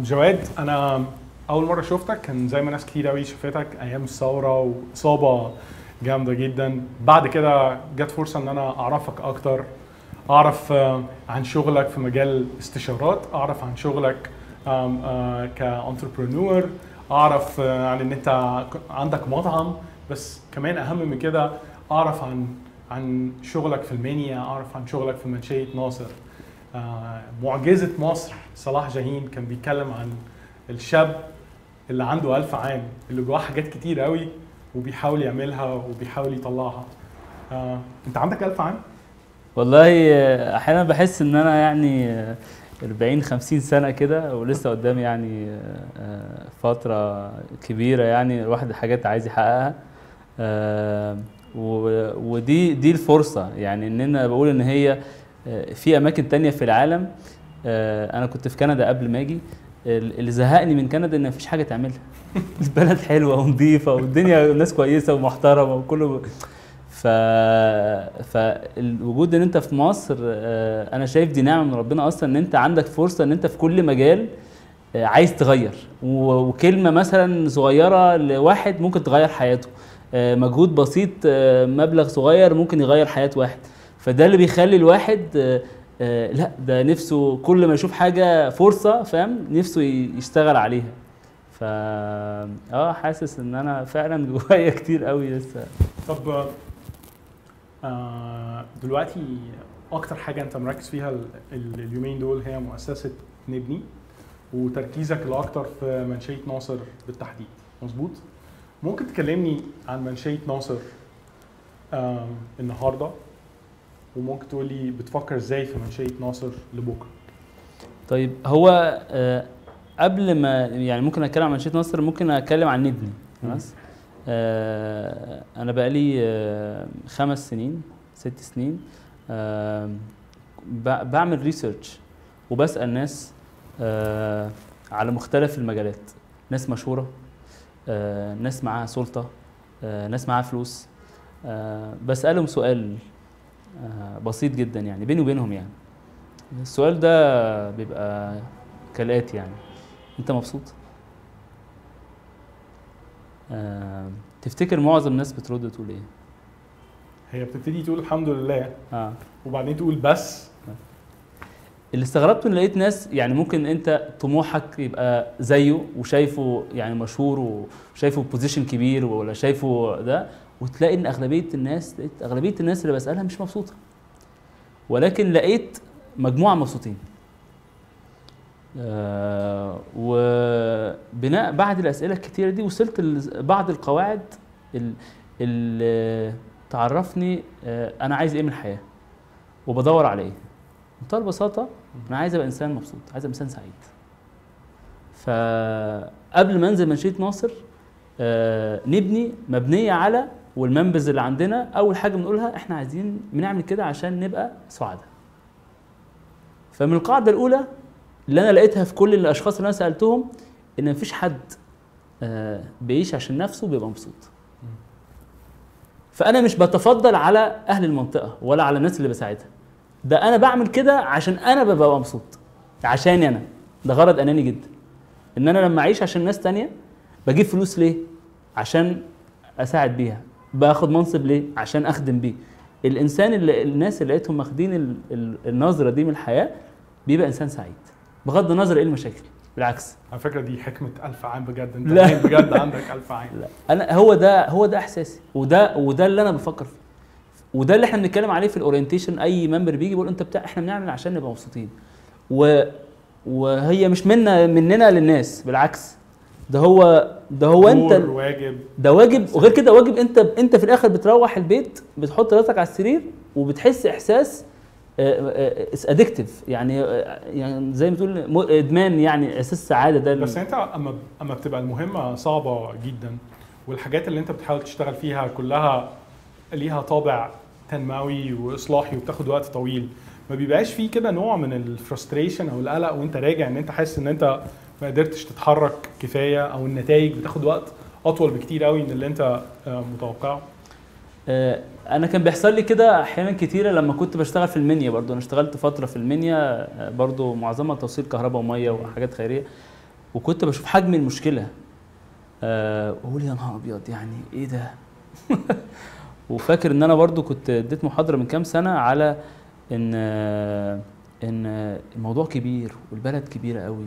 جواد، انا اول مره شفتك كان زي ما ناس كتير قوي شفتك ايام الثوره واصابه جامده جدا. بعد كده جت فرصه ان انا اعرفك اكتر، اعرف عن شغلك في مجال استشارات، اعرف عن شغلك كانتربرنور، اعرف عن ان انت عندك مطعم، بس كمان اهم من كده اعرف عن شغلك في المنيا، اعرف عن شغلك في منشية ناصر. معجزة مصر صلاح جاهين كان بيتكلم عن الشاب اللي عنده 1000 عام، اللي جواه حاجات كتير قوي وبيحاول يعملها وبيحاول يطلعها. انت عندك 1000 عام؟ والله احيانا بحس ان انا يعني 40 50 سنه كده ولسه قدامي يعني فتره كبيره، يعني الواحد حاجات عايز يحققها. ودي الفرصه، يعني ان انا بقول ان هي في اماكن تانية في العالم. انا كنت في كندا قبل ما اجي. اللي زهقني من كندا ان مفيش حاجه تعملها. البلد حلوه ونظيفه والدنيا الناس كويسه ومحترمه وكله. فالوجود ان انت في مصر، انا شايف دي نعمه من ربنا اصلا، ان انت عندك فرصه ان انت في كل مجال عايز تغير، وكلمه مثلا صغيره لواحد ممكن تغير حياته. مجهود بسيط، مبلغ صغير ممكن يغير حياه واحد. فده اللي بيخلي الواحد لا ده نفسه كل ما يشوف حاجه فرصه، فاهم، نفسه يشتغل عليها. حاسس ان انا فعلا جوايا كتير قوي لسه. طب دلوقتي اكتر حاجه انت مركز فيها اليومين دول هي مؤسسه نبني، وتركيزك الاكتر في منشيه ناصر بالتحديد، مظبوط؟ ممكن تكلمني عن منشيه ناصر النهارده، وممكن تقول لي بتفكر ازاي في منشيه ناصر لبكره؟ طيب، هو قبل ما يعني ممكن اتكلم عن منشيه ناصر، ممكن اتكلم عن نبني. خلاص. انا بقالي 5 سنين 6 سنين بعمل ريسيرش وبسأل ناس على مختلف المجالات، ناس مشهورة، ناس معاها سلطة، ناس معاها فلوس. بسألهم سؤال بسيط جدا يعني بيني وبينهم. يعني السؤال ده بيبقى كالآتي: يعني انت مبسوط؟ تفتكر معظم الناس بترد تقول ايه؟ هي بتبتدي تقول الحمد لله، وبعدين تقول بس. اللي استغربته ان لقيت ناس، يعني ممكن انت طموحك يبقى زيه وشايفه يعني مشهور وشايفه بوزيشن كبير ولا شايفه ده، وتلاقي ان اغلبيه الناس اللي بسالها مش مبسوطه، ولكن لقيت مجموعه مبسوطين. وبناء بعد الاسئله الكتيره دي وصلت لبعض القواعد اللي تعرفني انا عايز ايه من الحياه وبدور على ايه. بمنتهى البساطه، انا عايز ابقى انسان مبسوط، عايز ابقى انسان سعيد. فقبل ما انزل منشيه ناصر، نبني مبنيه على، والمنبذ اللي عندنا اول حاجه بنقولها احنا عايزين بنعمل كده عشان نبقى سعداء. فمن القاعده الاولى اللي انا لقيتها في كل الاشخاص اللي انا سالتهم، ان مفيش حد بيعيش عشان نفسه بيبقى مبسوط. فانا مش بتفضل على اهل المنطقه ولا على الناس اللي بساعدها، ده انا بعمل كده عشان انا ببقى مبسوط، عشاني انا. ده غرض اناني جدا، ان انا لما اعيش عشان ناس تانية بجيب فلوس ليه؟ عشان اساعد بيها. باخد منصب ليه؟ عشان اخدم بيه. الانسان اللي الناس اللي لقيتهم واخدين النظره دي من الحياه بيبقى انسان سعيد بغض النظر ايه المشاكل. بالعكس، على فكره دي حكمه 1000 عام بجد. انت لا. بجد عندك 1000 عام. لا، انا هو ده احساسي، وده اللي انا بفكر فيه، وده اللي احنا بنتكلم عليه في الاورينتيشن. اي ممبر بيجي بيقول انت احنا بنعمل عشان نبقى مبسوطين، وهي مش مننا للناس، بالعكس، ده هو انت واجب، ده واجب. وغير كده واجب، انت في الاخر بتروح البيت بتحط راسك على السرير وبتحس احساس ادكتيف، يعني زي ما تقول ادمان، يعني احساس سعاده. ده بس انت اما بتبقى المهمه صعبه جدا، والحاجات اللي انت بتحاول تشتغل فيها كلها ليها طابع تنموي واصلاحي وبتاخد وقت طويل، ما بيبقاش فيه كده نوع من الفرستريشن او القلق وانت راجع، ان انت حاسس ان انت ما قدرتش تتحرك كفايه، او النتائج بتاخد وقت اطول بكتير قوي من اللي انت متوقعه؟ انا كان بيحصل لي كده احيانا كتيره لما كنت بشتغل في المنيا. برضو انا اشتغلت فتره في المنيا، برضو معظمها توصيل كهرباء وميه وحاجات خيريه، وكنت بشوف حجم المشكله واقول يا نهار ابيض يعني ايه ده. وفاكر ان انا برضو كنت اديت محاضره من كام سنه على ان الموضوع كبير والبلد كبيره قوي،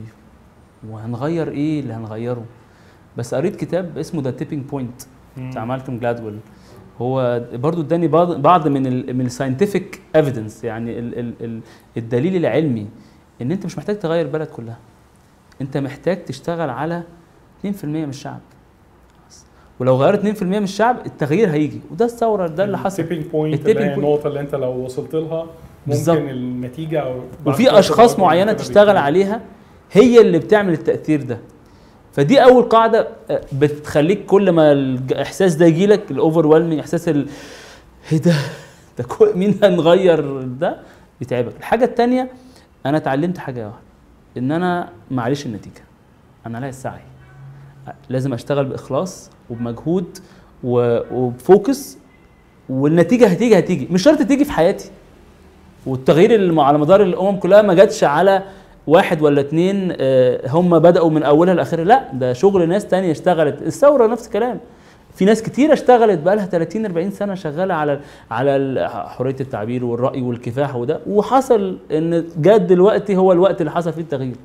وهنغير ايه اللي هنغيره. بس قريت كتاب اسمه ذا تيبينج بوينت بتاع مالكوم جلادويل. هو برضو اداني بعض من الساينتفك ايفيدنس، يعني الدليل العلمي ان انت مش محتاج تغير البلد كلها، انت محتاج تشتغل على 2% من الشعب. ولو غيرت 2% من الشعب التغيير هيجي، وده الثوره ده اللي حصل. التيبينج بوينت اللي هي النقطه اللي انت لو وصلت لها ممكن بالزبط. النتيجه وفي اشخاص معينه تشتغل عليها هي اللي بتعمل التاثير ده. فدي اول قاعده بتخليك كل ما الاحساس ده يجي لك، الاوفر ويلمنج، احساس ايه ده مين هنغير ده، بيتعبك. الحاجه الثانيه انا اتعلمت حاجه واحده، ان انا معلش النتيجه انا عليا السعي، لازم اشتغل باخلاص وبمجهود وبفوكس، والنتيجه هتيجي. مش شرط تيجي في حياتي، والتغيير اللي على مدار الامم كلها ما جاتش على واحد ولا اتنين هم بدأوا من اولها لاخرها، لا ده شغل ناس تانية اشتغلت. الثوره نفس الكلام، في ناس كتير اشتغلت بقى لها 30 40 سنه شغاله على حريه التعبير والراي والكفاح وده، وحصل ان جاد دلوقتي هو الوقت اللي حصل فيه التغيير.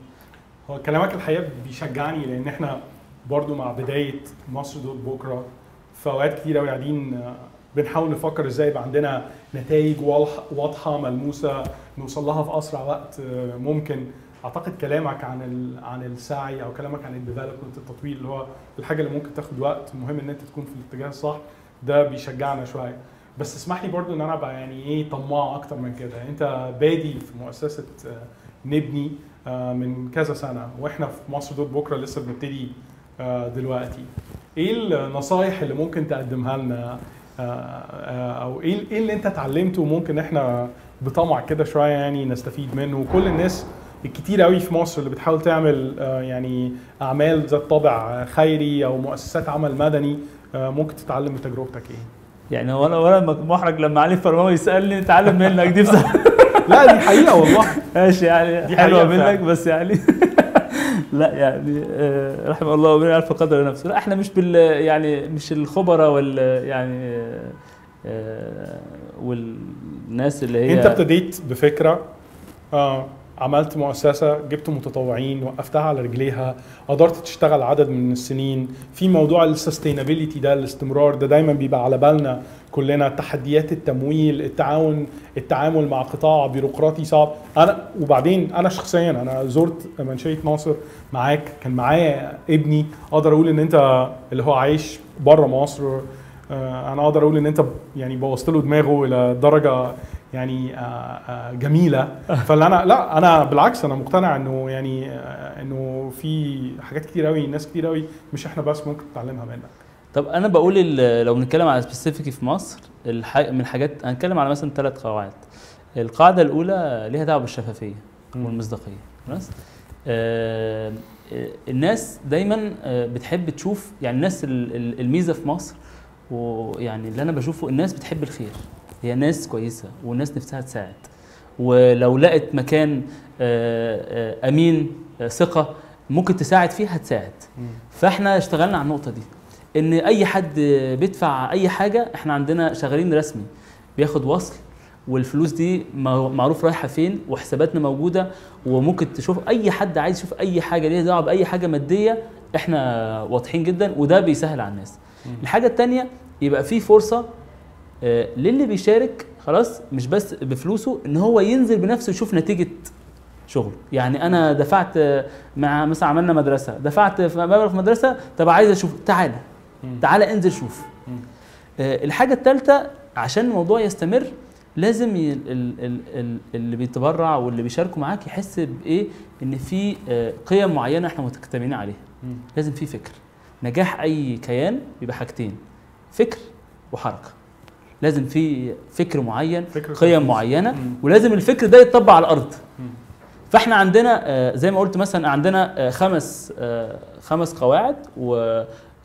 هو كلامك الحقيقه بيشجعني، لان احنا برضو مع بدايه مصر دوت بكره في اوقات كتير قوي قاعدين بنحاول نفكر ازاي يبقى عندنا نتائج واضحه ملموسه نوصل لها في اسرع وقت ممكن. اعتقد كلامك عن السعي او كلامك عن الديفلوبمنت، التطوير، اللي هو الحاجه اللي ممكن تاخد وقت، مهم ان انت تكون في الاتجاه الصح، ده بيشجعنا شويه. بس اسمح لي برضو ان انا ابقى يعني ايه طماع اكتر من كده. انت بادي في مؤسسه نبني من كذا سنه، واحنا في مصر دوت بكره لسه بنبتدي دلوقتي. ايه النصايح اللي ممكن تقدمها لنا، او ايه اللي انت اتعلمته وممكن احنا بطمع كده شويه يعني نستفيد منه، وكل الناس الكتير قوي في مصر اللي بتحاول تعمل يعني اعمال ذات طابع خيري او مؤسسات عمل مدني ممكن تتعلم من تجربتك ايه؟ يعني ولا محرج لما علي فرماوي يسالني نتعلم منك دي بصراحه. لا دي حقيقه والله. ماشي يعني دي حلوه منك بس يعني لا يعني رحم الله ومن يعرف قدر نفسه. لا احنا مش يعني مش الخبراء يعني والناس اللي هي. انت ابتديت بفكره، عملت مؤسسه، جبت متطوعين، وقفتها على رجليها، قدرت تشتغل عدد من السنين في موضوع السستينابيليتي ده، الاستمرار ده دايما بيبقى على بالنا كلنا. تحديات التمويل، التعامل مع قطاع بيروقراطي صعب. وبعدين انا شخصيا انا زرت منشيه ناصر معاك، كان معايا ابني، اقدر اقول ان انت اللي هو عايش بره مصر، انا اقدر اقول ان انت يعني بوظت له دماغه الى درجه يعني جميله. فاللي انا بالعكس انا مقتنع انه يعني انه في حاجات كتير قوي، ناس كتير قوي مش احنا بس ممكن نتعلمها منك. طب انا بقول لو بنتكلم على سبيسيفيكي في مصر، من الحاجات هنتكلم على مثلا 3 قواعد. القاعده الاولى ليها دعوه بالشفافيه والمصداقيه. خلاص الناس دايما بتحب تشوف، يعني الناس الميزه في مصر ويعني اللي انا بشوفه الناس بتحب الخير، هي ناس كويسه والناس نفسها تساعد، ولو لقت مكان امين ثقه ممكن تساعد فيه هتساعد. فاحنا اشتغلنا على النقطه دي، ان اي حد بيدفع اي حاجه احنا عندنا شغالين رسمي بياخد وصل، والفلوس دي معروف رايحه فين، وحساباتنا موجوده، وممكن تشوف اي حد عايز يشوف اي حاجه ليها دعوه باي حاجه ماديه احنا واضحين جدا، وده بيسهل على الناس. الحاجه الثانيه يبقى في فرصه للي بيشارك، خلاص مش بس بفلوسه، ان هو ينزل بنفسه يشوف نتيجه شغله. يعني انا دفعت مع مثلا عملنا مدرسه، دفعت مبلغ في مدرسه، طب عايز اشوف، تعالى انزل شوف. الحاجه الثالثه عشان الموضوع يستمر لازم اللي بيتبرع واللي بيشاركوا معاك يحس بايه، ان في قيم معينه احنا متكتمين عليها. لازم في فكر. نجاح اي كيان بيبقى حاجتين، فكر وحركه. لازم في فكر معين، قيم معينه، ولازم الفكر ده يتطبق على الارض. فاحنا عندنا زي ما قلت مثلا عندنا 5 قواعد،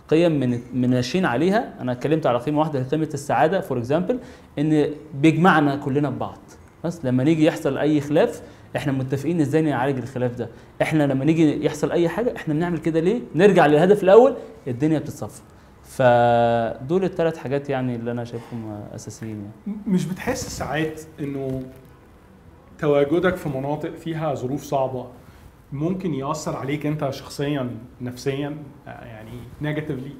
قيم من ماشيين عليها. انا اتكلمت على قيمه واحده، قيمه السعاده فور اكزامبل، ان بيجمعنا كلنا ببعض. بس لما نيجي يحصل اي خلاف احنا متفقين ازاي نعالج الخلاف ده. احنا لما نيجي يحصل اي حاجه احنا بنعمل كده ليه؟ نرجع للهدف الاول، الدنيا بتتصفى. فدول الثلاث حاجات يعني اللي انا شايفهم اساسيين يعني. مش بتحس ساعات انه تواجدك في مناطق فيها ظروف صعبه ممكن يأثر عليك انت شخصيا نفسيا، يعني نيجاتيفلي،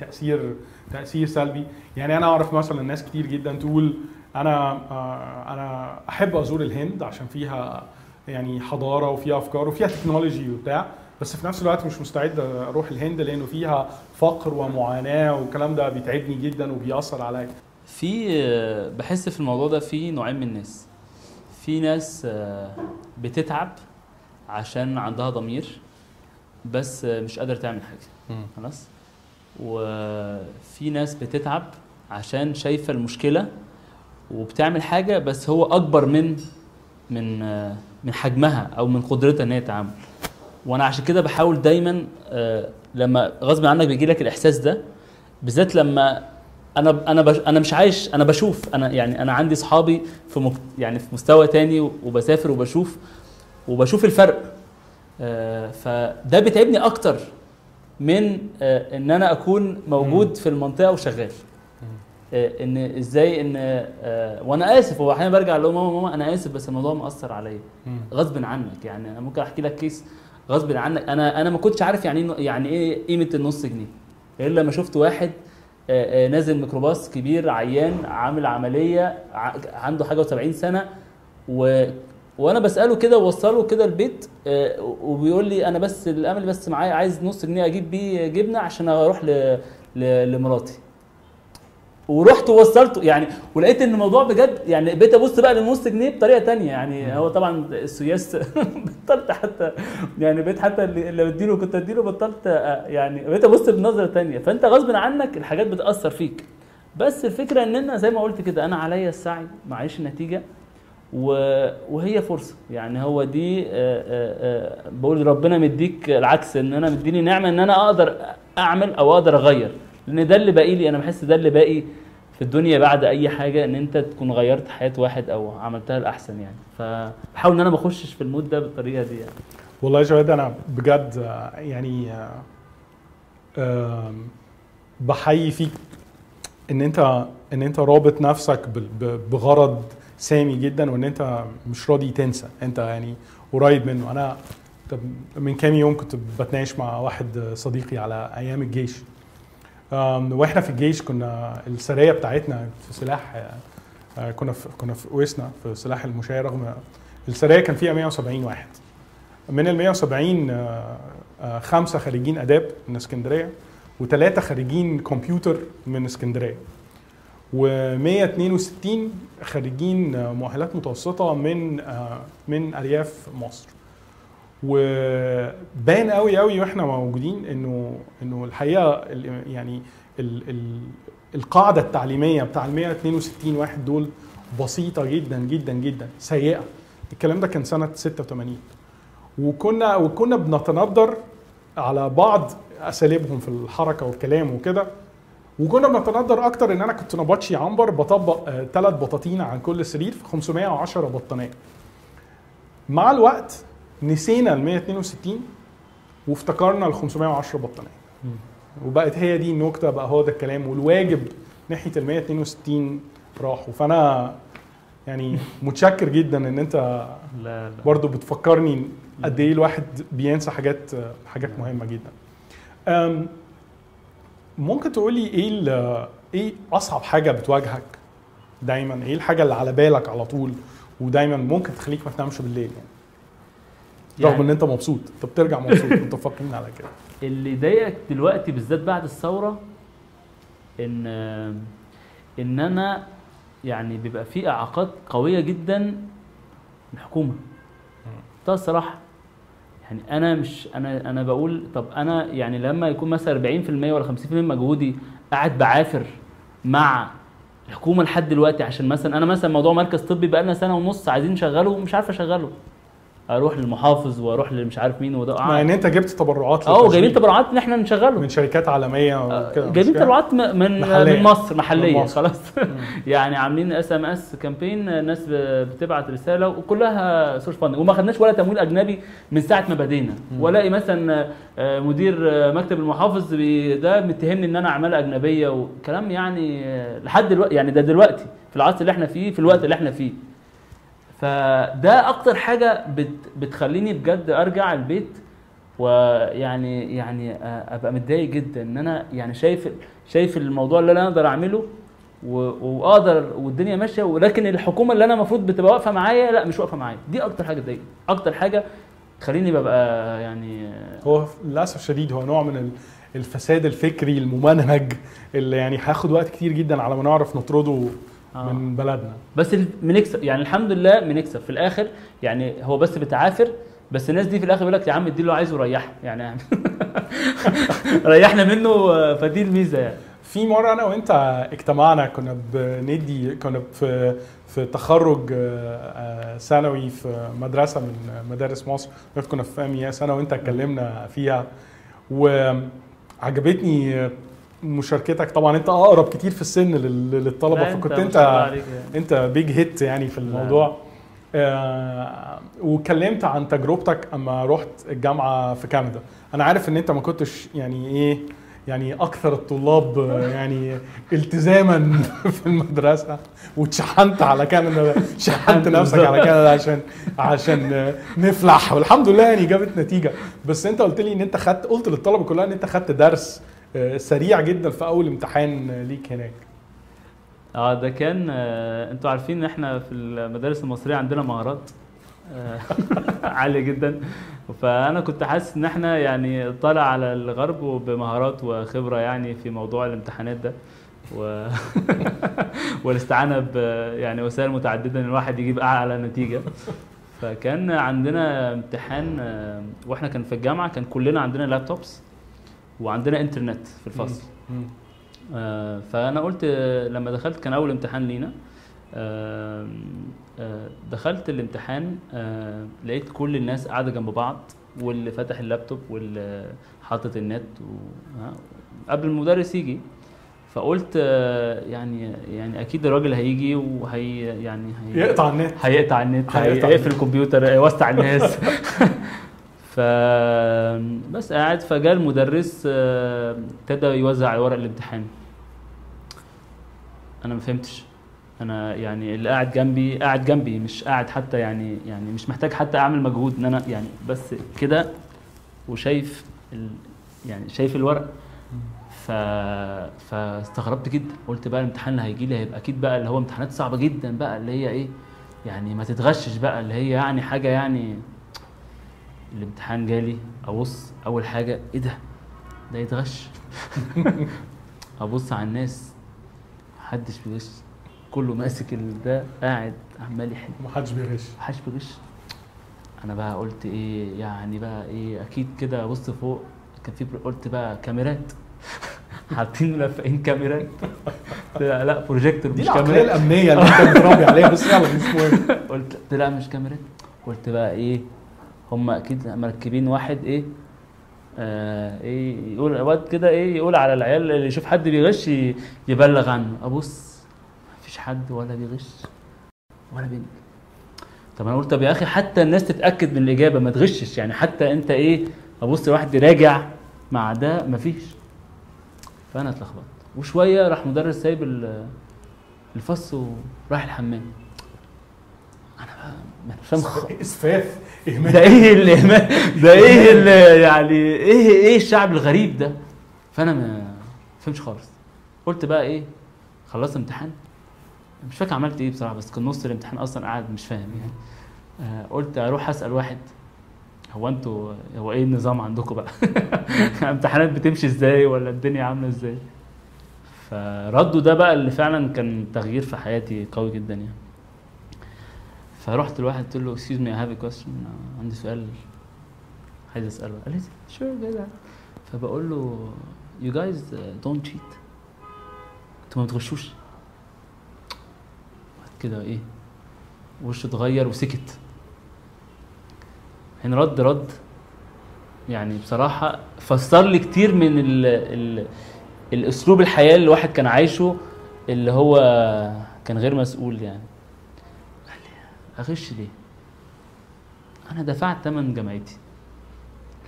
تأثير سلبي؟ يعني انا اعرف مثلا ناس كتير جدا تقول انا احب ازور الهند عشان فيها يعني حضاره وفيها افكار وفيها تكنولوجي وبتاع، بس في نفس الوقت مش مستعد اروح الهند لانه فيها فقر ومعاناه والكلام ده بيتعبني جدا وبيأثر عليا. بحس في الموضوع ده في نوعين من الناس. في ناس بتتعب عشان عندها ضمير بس مش قادر تعمل حاجه خلاص، وفي ناس بتتعب عشان شايفه المشكله وبتعمل حاجه بس هو اكبر من حجمها او من قدرتها ان هي تعمل. وانا عشان كده بحاول دايما لما غصب عنك بيجي لك الاحساس ده، بالذات لما انا مش عايش، انا بشوف، انا عندي اصحابي يعني في مستوى تاني وبسافر وبشوف الفرق. فده بيتعبني اكتر من ان انا اكون موجود في المنطقه وشغال. ان ازاي ان وانا اسف، هو احيانا برجع اقول ماما انا اسف بس الموضوع مأثر عليا غصب عنك. يعني انا ممكن احكي لك كيس غصب عنك. انا ما كنتش عارف يعني ايه قيمه النص جنيه الا لما شفت واحد نازل ميكروباص كبير عيان عامل عمليه عنده حاجه و70 سنه وانا بساله كده ووصله كده البيت وبيقول لي انا بس الامل بس معايا عايز نص جنيه اجيب بيه جبنه عشان اروح لمراتي. ورحت ووصلته يعني، ولقيت ان الموضوع بجد يعني بقيت ابص بقى للنص جنيه بطريقه تانية. يعني هو طبعا السياس بطلت حتى يعني بقيت حتى اللي بديله كنت اديله بطلت يعني بقيت ابص بنظره تانية. فانت غصب عنك الحاجات بتاثر فيك، بس الفكره ان انا زي ما قلت كده انا عليا السعي معيش النتيجه وهي فرصه. يعني هو دي بقول ربنا مديك العكس، ان انا مديني نعمه ان انا اقدر اعمل او اقدر اغير، لان ده اللي باقي لي. انا بحس ده اللي باقي في الدنيا بعد اي حاجه، ان انت تكون غيرت حياه واحد او عملتها الاحسن يعني. فبحاول ان انا ما اخشش في المود ده بالطريقه دي يعني. والله يا جواد انا بجد يعني بحيي فيك ان انت رابط نفسك بغرض سامي جدا، وان انت مش راضي تنسى، انت يعني قريب منه. انا من كام يوم كنت بتناقش مع واحد صديقي على ايام الجيش، واحنا في الجيش كنا السريه بتاعتنا في سلاح، كنا في اوسنا في سلاح المشاة، رغم السريه كان فيها 170 واحد. من ال 170 5 خريجين اداب من اسكندريه و3 خريجين كمبيوتر من اسكندريه، و162 خريجين مؤهلات متوسطه من ارياف مصر. وبان قوي واحنا موجودين انه الحقيقه يعني القاعده التعليميه بتاع ال 162 واحد دول بسيطه جدا جدا جدا، سيئه. الكلام ده كان سنه 86، وكنا بنتندر على بعض اساليبهم في الحركه والكلام وكده، وكنا بنتندر اكتر ان انا كنت نبطشي عنبر بطبق 3 بطاطين عن كل سرير في 510 بطانيه. مع الوقت نسينا ال 162 وافتكرنا ال 510 بطانيه، وبقت هي دي النكته، بقى هو ده الكلام، والواجب ناحيه ال 162 راحوا. فانا يعني متشكر جدا ان انت لا برضو بتفكرني قد ايه الواحد بينسى حاجات مهمه جدا. ممكن تقولي ايه اصعب حاجه بتواجهك دايما؟ ايه الحاجه اللي على بالك على طول ودايما ممكن تخليك ما تنامش بالليل يعني؟ رغم ان انت مبسوط، انت بترجع مبسوط، متفقين على كده. اللي ضايقك دلوقتي بالذات بعد الثوره ان انا يعني بيبقى في اعاقات قويه جدا من الحكومه. ده الصراحه يعني انا بقول طب انا يعني لما يكون مثلا 40% ولا 50% من مجهودي قاعد بعافر مع الحكومه لحد دلوقتي، عشان مثلا انا موضوع مركز طبي بقى لنا سنه ونص عايزين نشغله ومش عارف اشغله. اروح للمحافظ واروح لمش عارف مين وده مع ان انت جبت تبرعات جايبين تبرعات ان احنا نشغله من شركات عالميه وكده، جايبين تبرعات من مصر محليه من مصر. خلاص. يعني عاملين SMS كامبين، ناس بتبعت رساله وكلها سورس فاندنج، وما خدناش ولا تمويل اجنبي من ساعه ما بدينا. والاقي مثلا مدير مكتب المحافظ ده متهمني ان انا عماله اجنبيه وكلام يعني لحد دلوقتي. يعني ده دلوقتي في العصر اللي احنا فيه، في الوقت اللي احنا فيه. فده اكتر حاجه بتخليني بجد ارجع البيت ويعني ابقى متضايق جدا ان انا يعني شايف الموضوع اللي انا اقدر اعمله واقدر والدنيا ماشيه، ولكن الحكومه اللي انا المفروض بتبقى واقفه معايا لا مش واقفه معايا. دي اكتر حاجه تضايقني، اكتر حاجه تخليني ببقى يعني هو للاسف الشديد هو نوع من الفساد الفكري الممنهج اللي يعني هياخد وقت كتير جدا على ما نعرف نطرده من بلدنا. بس بنكسب يعني الحمد لله، بنكسب في الاخر. يعني هو بس بتعافر، بس الناس دي في الاخر يقول لك يا عم ادي له عايزه وريحه يعني ريحنا منه. فدي الميزه يعني. في مره انا وانت اجتمعنا كنا في تخرج ثانوي في مدرسه من مدارس مصر، كنا في MES انا وانت اتكلمنا فيها وعجبتني مشاركتك. طبعا انت اقرب كتير في السن للطلبه، فكنت انت بيج هيت يعني في الموضوع. وكلمت عن تجربتك اما رحت الجامعه في كندا. انا عارف ان انت ما كنتش يعني ايه يعني اكثر الطلاب يعني التزاما في المدرسه، واتشحنت على كندا، شحنت نفسك على كندا عشان نفلح، والحمد لله يعني جابت نتيجه. بس انت قلت لي ان انت قلت للطلبه كلها ان انت خدت درس سريع جدا في اول امتحان ليك هناك. ده كان انتوا عارفين ان احنا في المدارس المصريه عندنا مهارات عاليه جدا. فانا كنت حاسس ان احنا يعني طالع على الغرب بمهارات وخبره يعني في موضوع الامتحانات ده والاستعانه يعني وسائل متعدده ان الواحد يجيب اعلى نتيجه. فكان عندنا امتحان واحنا كان في الجامعه كان كلنا عندنا لابتوبس وعندنا انترنت في الفصل. فانا قلت لما دخلت كان اول امتحان لينا، دخلت الامتحان لقيت كل الناس قاعده جنب بعض، واللي فاتح اللابتوب واللي حاطط النت قبل المدرس يجي. فقلت يعني اكيد الراجل هيجي وهي يعني يقطع النت، هيقفل الكمبيوتر، يوسع الناس. بس قاعد، فجاء المدرس ابتدى يوزع ورق الامتحان. انا ما فهمتش. انا يعني اللي قاعد جنبي مش قاعد حتى يعني مش محتاج حتى اعمل مجهود ان انا يعني بس كده وشايف يعني شايف الورق. فاستغربت جدا. قلت بقى الامتحان اللي هيجي لي هيبقى اكيد بقى اللي هو امتحانات صعبه جدا بقى، اللي هي ايه يعني ما تتغشش بقى، اللي هي يعني حاجه يعني. الامتحان جالي، ابص اول حاجه ايه ده يتغش. ابص على الناس محدش بيغش، كله ماسك ده قاعد عمال يحل، محدش بيغش. انا بقى قلت ايه يعني بقى ايه اكيد كده. ابص فوق كان في قلت بقى كاميرات حاطين ملفقين كاميرات. لا بروجيكتور مش كاميرات. دي العقليه الامنيه اللي انت بتربي عليها، بس يلا مش مهم. قلت لا مش كاميرات. قلت بقى ايه هم اكيد مركبين واحد ايه ايه يقول واد كده ايه يقول على العيال اللي يشوف حد بيغش يبلغ عنه. ابص مفيش حد ولا بيغش ولا بينجح. طب انا قلت طب يا اخي حتى الناس تتاكد من الاجابه ما تغشش يعني، حتى انت ايه. ابص واحد يراجع مع ده مفيش. فانا اتلخبطت. وشويه راح مدرس سايب الفصل وراح الحمام. انا بقى مش فاهم اسفاف ده ايه ده ايه اللي يعني ايه الشعب الغريب ده. فانا ما فهمتش خالص. قلت بقى ايه خلصت امتحان، مش فاكر عملت ايه بصراحه، بس كان نص الامتحان اصلا قاعد مش فاهم يعني. قلت اروح اسال واحد هو ايه النظام عندكم بقى؟ امتحانات بتمشي ازاي ولا الدنيا عامله ازاي؟ فردوا ده بقى اللي فعلا كان تغيير في حياتي قوي جدا يعني. فرحت لواحد قلت له excuse me I have a question، عندي سؤال عايز اساله. قال لي sure كده. فبقول له you guys don't cheat، انتوا ما بتغشوش. بعد كده ايه وشه اتغير وسكت. حين رد يعني بصراحه فسر لي كتير من الاسلوب الحياه اللي الواحد كان عايشه، اللي هو كان غير مسؤول يعني. قال لي اغش ليه؟ انا دفعت ثمن جامعتي،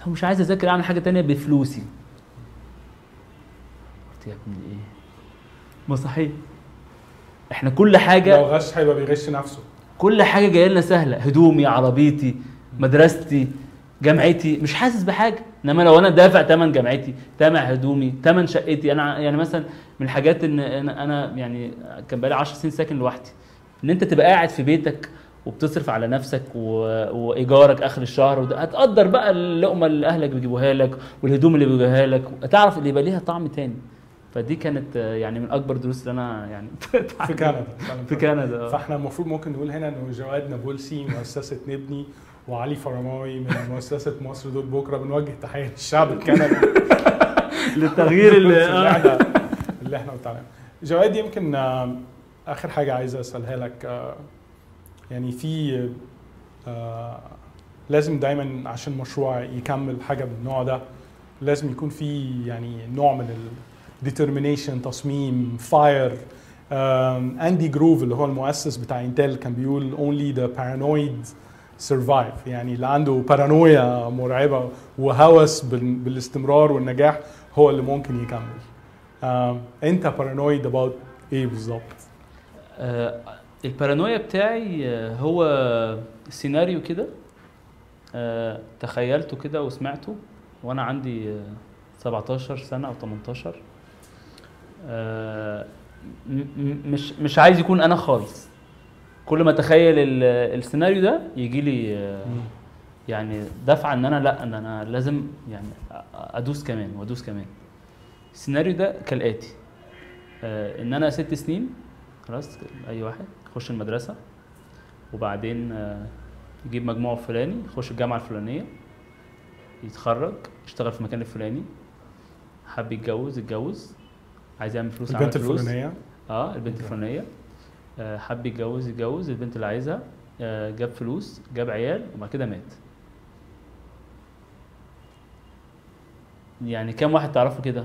لو مش عايز اذاكر اعمل حاجه تانية بفلوسي. قلت يا ابني ايه؟ ما صحيح احنا كل حاجه لو غش هيبقى بيغش نفسه. كل حاجه جايه لنا سهله، هدومي، عربيتي، مدرستي، جامعتي، مش حاسس بحاجه. انما لو انا دافع ثمن جامعتي، ثمن هدومي، ثمن شقتي، انا يعني مثلا من الحاجات ان انا يعني كان بقالي 10 سنين ساكن لوحدي، ان انت تبقى قاعد في بيتك وبتصرف على نفسك وايجارك اخر الشهر، وده هتقدر بقى اللقمه اللي اهلك بيجيبوها لك والهدوم اللي بيجيبوها لك، تعرف اللي يبقى ليها طعم تاني. فدي كانت يعني من اكبر دروس اللي انا يعني في كندا. في كندا. فاحنا المفروض ممكن نقول هنا انه جواد نابلسي مؤسسه نبني وعلي فرماوي من مؤسسه مصر دول بكره بنوجه تحيه للشعب الكندي للتغيير اللي احنا بتاعنا. جواد يمكن اخر حاجه عايز اسالها لك، يعني في لازم دايما عشان مشروع يكمل حاجه من النوع ده لازم يكون في يعني نوع من determination، تصميم، فاير. اندي جروف اللي هو المؤسس بتاع انتل كان بيقول only the paranoid survive، يعني اللي عنده بارانويا مرعبه وهوس بالاستمرار والنجاح هو اللي ممكن يكمل. انت بارانويد about ايه بالظبط؟ البارانويا بتاعي هو سيناريو كده تخيلته كده وسمعته وانا عندي 17 سنه او 18. مش عايز يكون انا خالص. كل ما اتخيل السيناريو ده يجي لي يعني دفعه ان انا لا، ان انا لازم يعني ادوس كمان وادوس كمان. السيناريو ده كالاتي: ان انا 6 سنين خلاص، اي واحد يخش المدرسه وبعدين يجيب مجموع فلاني، يخش الجامعه الفلانيه، يتخرج، يشتغل في المكان الفلاني، حب يتجوز، عايز يعمل فلوس، البنت الفلانيه، البنت الفلانيه، حب يتجوز البنت اللي عايزها، جاب فلوس، جاب عيال، وبعد كده مات. يعني كم واحد تعرفه كده؟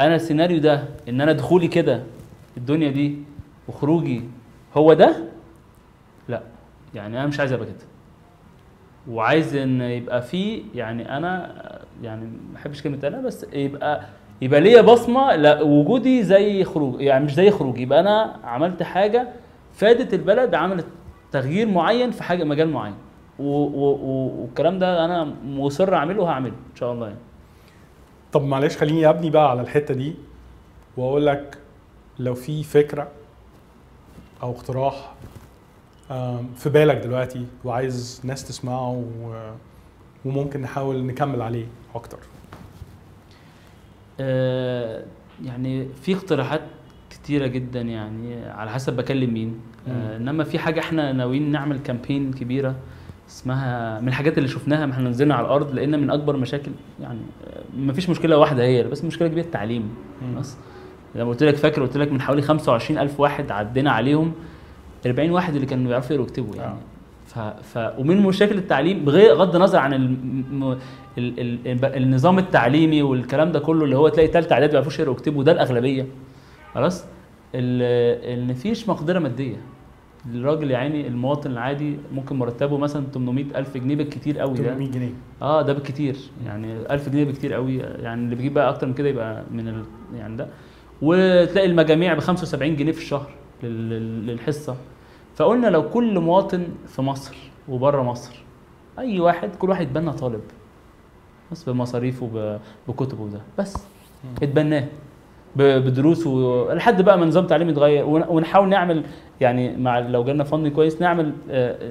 انا السيناريو ده ان انا دخولي كده الدنيا دي وخروجي هو ده، لا يعني انا مش عايز ابقى كده، وعايز ان يبقى فيه يعني انا يعني ما بحبش كلمه انا، بس يبقى ليا بصمه، لا وجودي زي خروج، يعني مش زي خروج، يبقى انا عملت حاجه فادت البلد، عملت تغيير معين في حاجه مجال معين، والكلام ده انا مصر اعمله وهعمله ان شاء الله يعني. طب معلش خليني ابني بقى على الحته دي واقول لك لو في فكره او اقتراح في بالك دلوقتي وعايز ناس تسمعه وممكن نحاول نكمل عليه اكتر. يعني في اقتراحات كتيرة جدا، يعني على حسب بكلم مين. انما في حاجة احنا ناويين نعمل كامبين كبيرة اسمها، من الحاجات اللي شفناها ما احنا نزلنا على الارض، لان من اكبر مشاكل يعني ما فيش مشكلة واحدة هي، بس مشكلة كبيرة التعليم. بس زي ما قلت لك، قلت لك من حوالي 25,000 واحد عدينا عليهم 40 واحد اللي كانوا بيعرفوا يقروا ويكتبوا يعني. ومن مشاكل التعليم بغض النظر عن النظام التعليمي والكلام ده كله، اللي هو تلاقي ثالثه اعدادي ما بيعرفوش يقروا ويكتبوا، ده الاغلبيه خلاص. ان فيش مقدره ماديه الراجل، يعني المواطن العادي ممكن مرتبه مثلا 800,000 جنيه بالكتير قوي. ده 800 جنيه ده بالكتير، يعني 1000 جنيه بالكتير قوي، يعني اللي بيجيب بقى اكتر من كده يبقى من يعني ده. وتلاقي المجاميع ب 75 جنيه في الشهر للحصه. فقلنا لو كل مواطن في مصر وبره مصر، اي واحد، كل واحد يتبنى طالب بس بمصاريفه بكتبه، ده بس اتبناه بدروسه لحد بقى ما نظام تعليم يتغير، ونحاول نعمل يعني مع لو جالنا فند كويس نعمل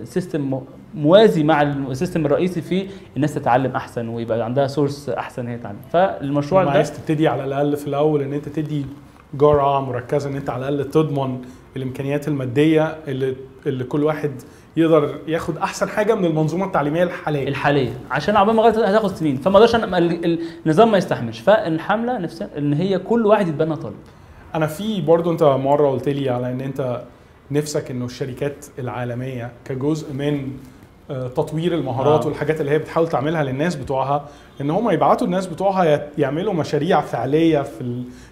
سيستم موازي مع السيستم الرئيسي فيه الناس تتعلم احسن ويبقى عندها سورس احسن هي تتعلم. فالمشروع ده عايز تبتدي على الاقل في الاول ان انت تدي جرعه مركزه، ان انت على الاقل تضمن الامكانيات الماديه اللي كل واحد يقدر ياخد احسن حاجه من المنظومه التعليميه الحاليه، عشان عقبال ما هتاخد سنين، فما اقدرش النظام ما يستحملش. فالحمله نفسها ان هي كل واحد يتبنى طالب. انا في برضو انت مره قلت لي على ان انت نفسك انه الشركات العالميه كجزء من تطوير المهارات والحاجات اللي هي بتحاول تعملها للناس بتوعها، ان هم يبعتوا الناس بتوعها يعملوا مشاريع فعليه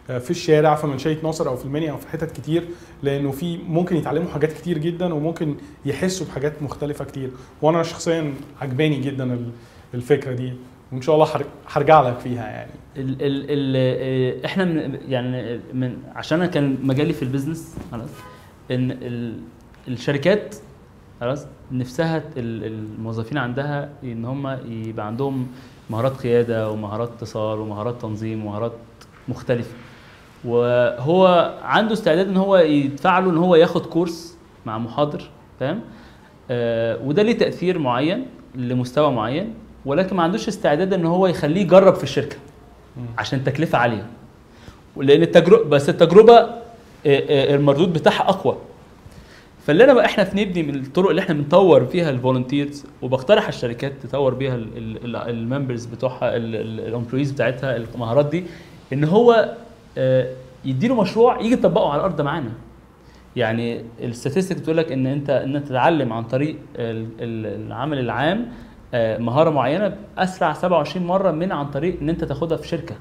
في الشارع، في منشيه ناصر او في المنيا او في حتت كتير، لانه في ممكن يتعلموا حاجات كتير جدا وممكن يحسوا بحاجات مختلفه كتير. وانا شخصيا عجباني جدا الفكره دي، وان شاء الله هرجع لك فيها يعني. احنا من عشان انا كان مجالي في البيزنس خلاص، ان الشركات خلاص نفسها الموظفين عندها ان هم يبقى عندهم مهارات قياده ومهارات اتصال ومهارات تنظيم ومهارات مختلفه، وهو عنده استعداد ان هو يدفع له ان هو ياخد كورس مع محاضر، فاهم؟ وده ليه تاثير معين لمستوى معين، ولكن ما عندوش استعداد ان هو يخليه يجرب في الشركه عشان تكلفه عاليه، لان التجربه المردود بتاعها اقوى. فاللي احنا بنبني من الطرق اللي احنا بنطور فيها الفولنتيرز، وبقترح الشركات تطور بيها الممبرز بتوعها الامبلويز بتاعتها المهارات دي، ان هو يديله مشروع يجي يطبقه على الارض معانا. يعني الستاتستيك بتقول لك ان انت تتعلم عن طريق العمل العام مهاره معينه اسرع 27 مره من عن طريق ان انت تاخدها في شركه،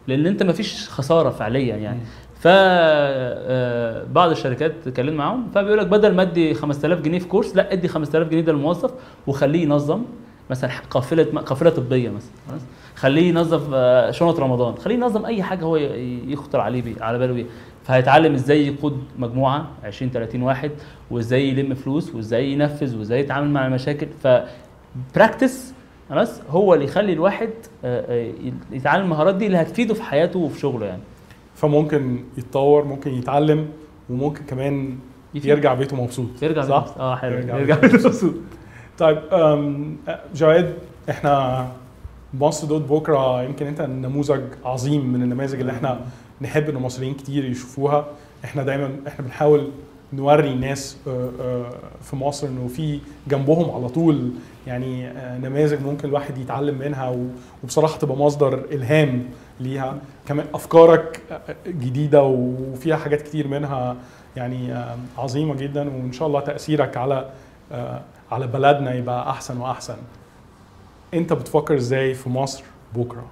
لان انت مفيش خساره فعليا يعني. فبعض الشركات اتكلمنا معاهم، فبيقول لك بدل ما ادي 5000 جنيه في كورس، لا ادي 5000 جنيه ده للموظف وخليه ينظم مثلا قافله طبيه مثلا، خليه ينظف شنط رمضان، خليه ينظم اي حاجه هو يخطر على باله بيها. فهيتعلم ازاي يقود مجموعه 20 30 واحد، وازاي يلم فلوس، وازاي ينفذ، وازاي يتعامل مع المشاكل. براكتس خلاص هو اللي يخلي الواحد يتعلم المهارات دي اللي هتفيده في حياته وفي شغله يعني. فممكن يتطور، ممكن يتعلم، وممكن كمان يرجع بيته مبسوط. يرجع صح؟ حلو، يرجع بيته مبسوط. طيب جواد، احنا مصر دوت بكره يمكن انت نموذج عظيم من النماذج اللي احنا نحب ان المصريين كتير يشوفوها. احنا دايما بنحاول نوري الناس في مصر انه في جنبهم على طول يعني نماذج ممكن الواحد يتعلم منها، وبصراحه تبقى مصدر الهام ليها. كمان افكارك جديده وفيها حاجات كتير منها يعني عظيمه جدا، وان شاء الله تاثيرك على بلدنا يبقى احسن واحسن. انت بتفكر ازاي في مصر بكره؟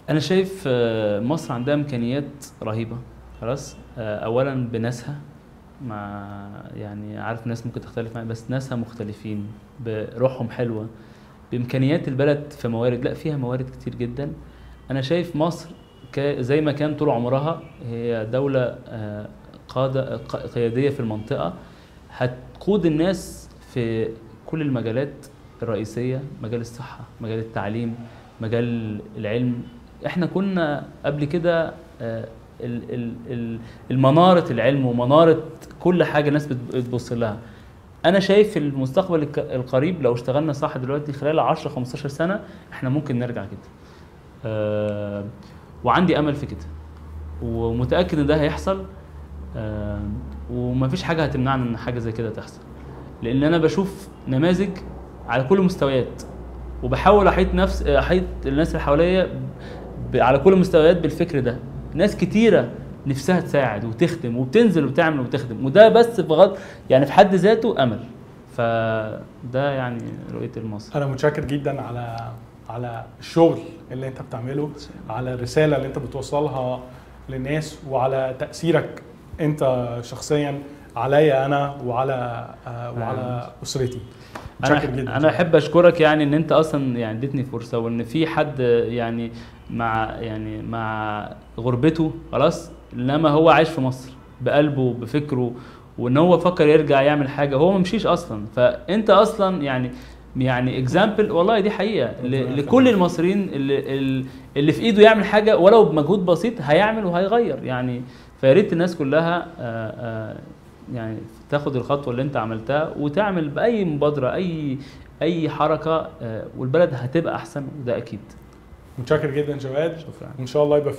انا شايف مصر عندها امكانيات رهيبه خلاص. اولا بناسها، مع يعني عارف ناس ممكن تختلف معايا، بس ناسها مختلفين، بروحهم حلوه، بامكانيات البلد في موارد، لا فيها موارد كتير جدا. انا شايف مصر زي ما كان طول عمرها هي دوله قياديه في المنطقه، هتقود الناس في كل المجالات الرئيسيه، مجال الصحه، مجال التعليم، مجال العلم. احنا كنا قبل كده المناره العلم ومناره كل حاجه الناس بتبص لها. انا شايف في المستقبل القريب لو اشتغلنا صح دلوقتي خلال 10 15 سنه احنا ممكن نرجع كده. وعندي امل في كده، ومتاكد ان ده هيحصل. ومفيش حاجه هتمنعنا ان حاجه زي كده تحصل، لان انا بشوف نماذج على كل المستويات، وبحاول احيط الناس اللي حواليا على كل المستويات بالفكر ده. ناس كتيره نفسها تساعد وتخدم وبتنزل وبتعمل وبتخدم، وده بس بغض يعني في حد ذاته امل. فده يعني رؤيه المصري. انا متشكر جدا على الشغل اللي انت بتعمله، على الرساله اللي انت بتوصلها للناس، وعلى تاثيرك انت شخصيا عليا انا وعلى اسرتي. متشكر جدا. انا احب اشكرك يعني ان انت اصلا يعني اديتني فرصه، وان في حد يعني مع غربته خلاص، انما هو عايش في مصر بقلبه بفكره، وان هو فكر يرجع يعمل حاجه، هو ما مشيش اصلا. فانت اصلا يعني اكزامبل، والله دي حقيقه لكل المصريين اللي في ايده يعمل حاجه ولو بمجهود بسيط هيعمل وهيغير يعني. فيا ريت الناس كلها يعني تاخد الخطوه اللي انت عملتها وتعمل باي مبادره، اي حركه، والبلد هتبقى احسن، وده اكيد. متشكر جدا جواد. شكرا. وان شاء الله يبقى